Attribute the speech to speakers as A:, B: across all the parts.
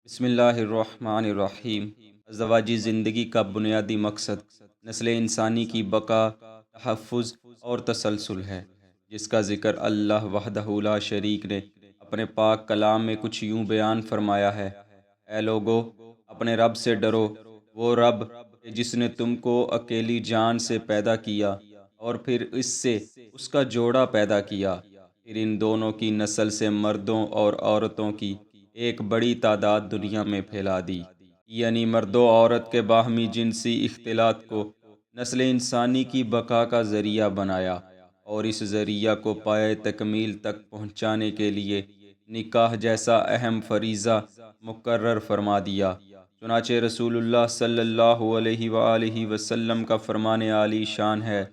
A: بسم اللہ الرحمن الرحیم۔ ازدواجی زندگی کا بنیادی مقصد نسل انسانی کی بقا، تحفظ اور تسلسل ہے، جس کا ذکر اللہ وحدہ لا شریک نے اپنے پاک کلام میں کچھ یوں بیان فرمایا ہے: اے لوگو، اپنے رب سے ڈرو، وہ رب کہ جس نے تم کو اکیلی جان سے پیدا کیا اور پھر اس سے اس کا جوڑا پیدا کیا، پھر ان دونوں کی نسل سے مردوں اور عورتوں کی ایک بڑی تعداد دنیا میں پھیلا دی، یعنی مرد و عورت کے باہمی جنسی اختلاط کو نسل انسانی کی بقا کا ذریعہ بنایا، اور اس ذریعہ کو پائے تکمیل تک پہنچانے کے لیے نکاح جیسا اہم فریضہ مقرر فرما دیا۔ چنانچہ رسول اللہ صلی اللہ علیہ وآلہ وسلم کا فرمان عالی شان ہے: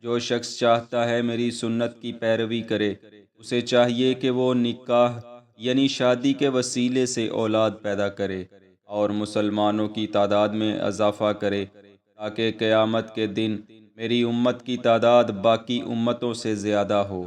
A: جو شخص چاہتا ہے میری سنت کی پیروی کرے، اسے چاہیے کہ وہ نکاح یعنی شادی کے وسیلے سے اولاد پیدا کرے اور مسلمانوں کی تعداد میں اضافہ کرے، تاکہ قیامت کے دن میری امت کی تعداد باقی امتوں سے زیادہ ہو۔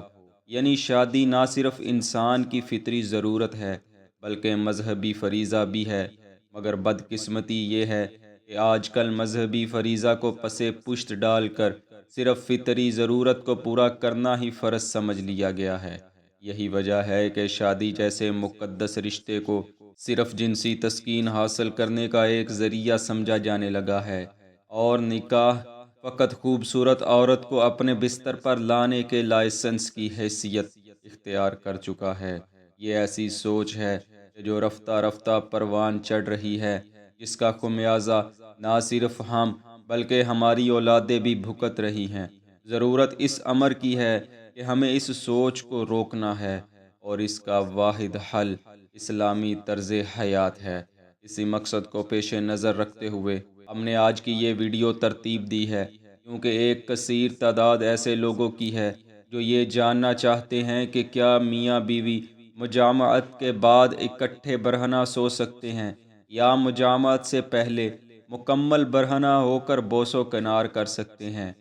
A: یعنی شادی نہ صرف انسان کی فطری ضرورت ہے بلکہ مذہبی فریضہ بھی ہے، مگر بدقسمتی یہ ہے کہ آج کل مذہبی فریضہ کو پس پشت ڈال کر صرف فطری ضرورت کو پورا کرنا ہی فرض سمجھ لیا گیا ہے۔ یہی وجہ ہے کہ شادی جیسے مقدس رشتے کو صرف جنسی تسکین حاصل کرنے کا ایک ذریعہ سمجھا جانے لگا ہے، اور نکاح فقط خوبصورت عورت کو اپنے بستر پر لانے کے لائسنس کی حیثیت اختیار کر چکا ہے۔ یہ ایسی سوچ ہے کہ جو رفتہ رفتہ پروان چڑھ رہی ہے، جس کا خمیازہ نہ صرف ہم بلکہ ہماری اولادیں بھی بھگت رہی ہیں۔ ضرورت اس امر کی ہے کہ ہمیں اس سوچ کو روکنا ہے، اور اس کا واحد حل اسلامی طرز حیات ہے۔ اسی مقصد کو پیش نظر رکھتے ہوئے ہم نے آج کی یہ ویڈیو ترتیب دی ہے، کیونکہ ایک کثیر تعداد ایسے لوگوں کی ہے جو یہ جاننا چاہتے ہیں کہ کیا میاں بیوی مجامعت کے بعد اکٹھے برہنہ سو سکتے ہیں، یا مجامعت سے پہلے مکمل برہنہ ہو کر بوس و کنار کر سکتے ہیں۔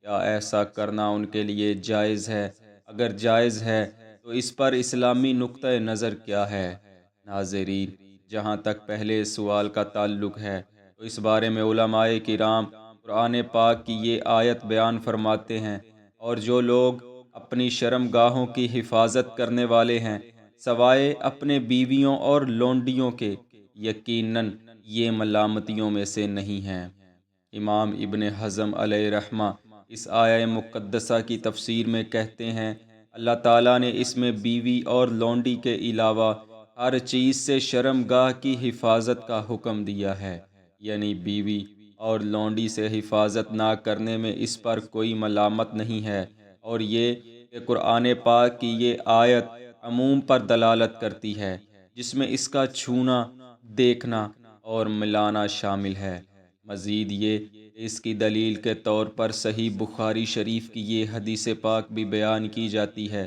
A: کیا ایسا کرنا ان کے لیے جائز ہے؟ اگر جائز ہے تو اس پر اسلامی نقطہ نظر کیا ہے؟ ناظرین، جہاں تک پہلے سوال کا تعلق ہے تو اس بارے میں علماء کرام قرآن پاک کی یہ آیت بیان فرماتے ہیں: اور جو لوگ اپنی شرم گاہوں کی حفاظت کرنے والے ہیں سوائے اپنے بیویوں اور لونڈیوں کے، یقیناً یہ ملامتیوں میں سے نہیں ہیں۔ امام ابن حزم علیہ رحمہ اس آیہ مقدسہ کی تفسیر میں کہتے ہیں: اللہ تعالیٰ نے اس میں بیوی اور لونڈی کے علاوہ ہر چیز سے شرم گاہ کی حفاظت کا حکم دیا ہے، یعنی بیوی اور لونڈی سے حفاظت نہ کرنے میں اس پر کوئی ملامت نہیں ہے، اور یہ کہ قرآن پاک کی یہ آیت عموم پر دلالت کرتی ہے، جس میں اس کا چھونا، دیکھنا اور ملانا شامل ہے۔ مزید یہ کہ اس کی دلیل کے طور پر صحیح بخاری شریف کی یہ حدیث پاک بھی بیان کی جاتی ہے۔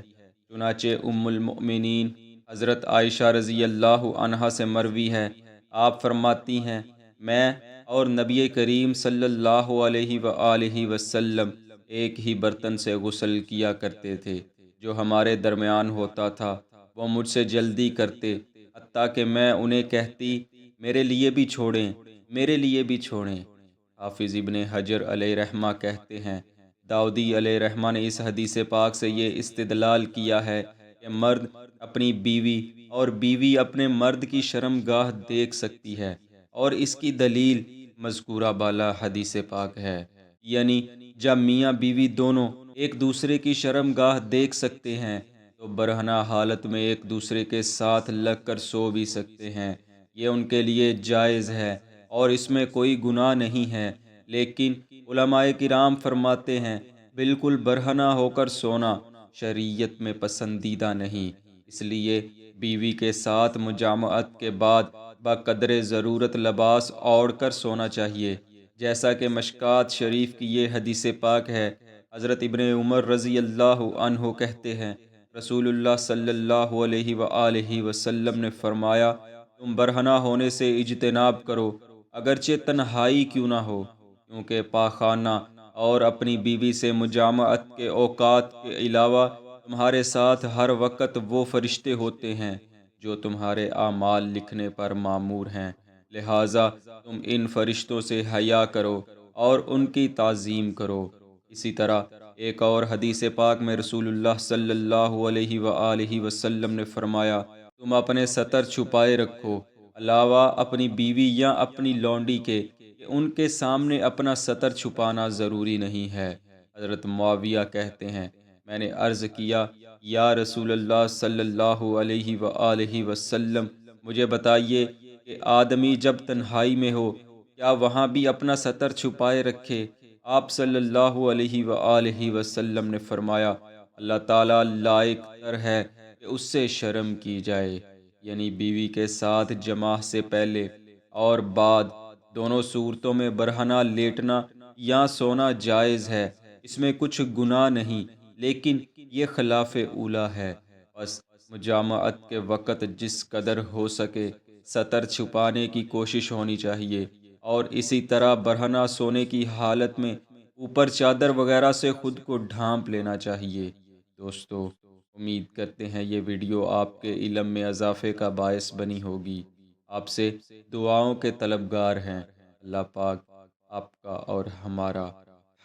A: چنانچہ ام المؤمنین حضرت عائشہ رضی اللہ عنہا سے مروی ہے، آپ فرماتی ہیں: میں اور نبی کریم صلی اللہ علیہ وآلہ وسلم ایک ہی برتن سے غسل کیا کرتے تھے، جو ہمارے درمیان ہوتا تھا وہ مجھ سے جلدی کرتے، حتیٰ کہ میں انہیں کہتی میرے لیے بھی چھوڑیں، میرے لیے بھی چھوڑیں۔ حافظ ابن حجر علیہ رحمہ کہتے ہیں: داؤدی علیہ رحمہ نے اس حدیث پاک سے یہ استدلال کیا ہے کہ مرد اپنی بیوی اور بیوی اپنے مرد کی شرم گاہ دیکھ سکتی ہے، اور اس کی دلیل مذکورہ بالا حدیث پاک ہے۔ یعنی جب میاں بیوی دونوں ایک دوسرے کی شرم گاہ دیکھ سکتے ہیں تو برہنہ حالت میں ایک دوسرے کے ساتھ لگ کر سو بھی سکتے ہیں۔ یہ ان کے لیے جائز ہے اور اس میں کوئی گناہ نہیں ہے، لیکن علماء کرام فرماتے ہیں بالکل برہنہ ہو کر سونا شریعت میں پسندیدہ نہیں، اس لیے بیوی کے ساتھ مجامعت کے بعد بقدر ضرورت لباس اوڑھ کر سونا چاہیے، جیسا کہ مشکات شریف کی یہ حدیث پاک ہے۔ حضرت ابن عمر رضی اللہ عنہ کہتے ہیں: رسول اللہ صلی اللہ علیہ وآلہ وسلم نے فرمایا: تم برہنہ ہونے سے اجتناب کرو، اگرچہ تنہائی کیوں نہ ہو، کیونکہ پاخانہ اور اپنی بیوی سے مجامعت کے اوقات کے علاوہ تمہارے ساتھ ہر وقت وہ فرشتے ہوتے ہیں جو تمہارے اعمال لکھنے پر مامور ہیں، لہٰذا تم ان فرشتوں سے حیا کرو اور ان کی تعظیم کرو۔ اسی طرح ایک اور حدیث پاک میں رسول اللہ صلی اللہ علیہ وآلہ وسلم نے فرمایا، تم اپنے ستر چھپائے رکھو، علاوہ اپنی بیوی یا اپنی لونڈی کے، کہ ان کے سامنے اپنا ستر چھپانا ضروری نہیں ہے۔ حضرت معاویہ کہتے ہیں، میں نے عرض کیا، یا رسول اللہ صلی اللہ علیہ وآلہ وسلم، مجھے بتائیے کہ آدمی جب تنہائی میں ہو کیا وہاں بھی اپنا ستر چھپائے رکھے؟ آپ صلی اللہ علیہ وآلہ وسلم نے فرمایا، اللہ تعالیٰ لائق تر ہے کہ اس سے شرم کی جائے، یعنی بیوی کے ساتھ جماع سے پہلے اور بعد دونوں صورتوں میں برہنہ لیٹنا یا سونا جائز ہے، اس میں کچھ گناہ نہیں، لیکن یہ خلاف اولیٰ ہے۔ بس مجامعت کے وقت جس قدر ہو سکے ستر چھپانے کی کوشش ہونی چاہیے، اور اسی طرح برہنہ سونے کی حالت میں اوپر چادر وغیرہ سے خود کو ڈھانپ لینا چاہیے۔ دوستو، امید کرتے ہیں یہ ویڈیو آپ کے علم میں اضافے کا باعث بنی ہوگی۔ آپ سے دعاؤں کے طلبگار ہیں۔ اللہ پاک آپ کا اور ہمارا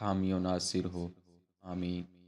A: حامی و ناصر ہو، آمین۔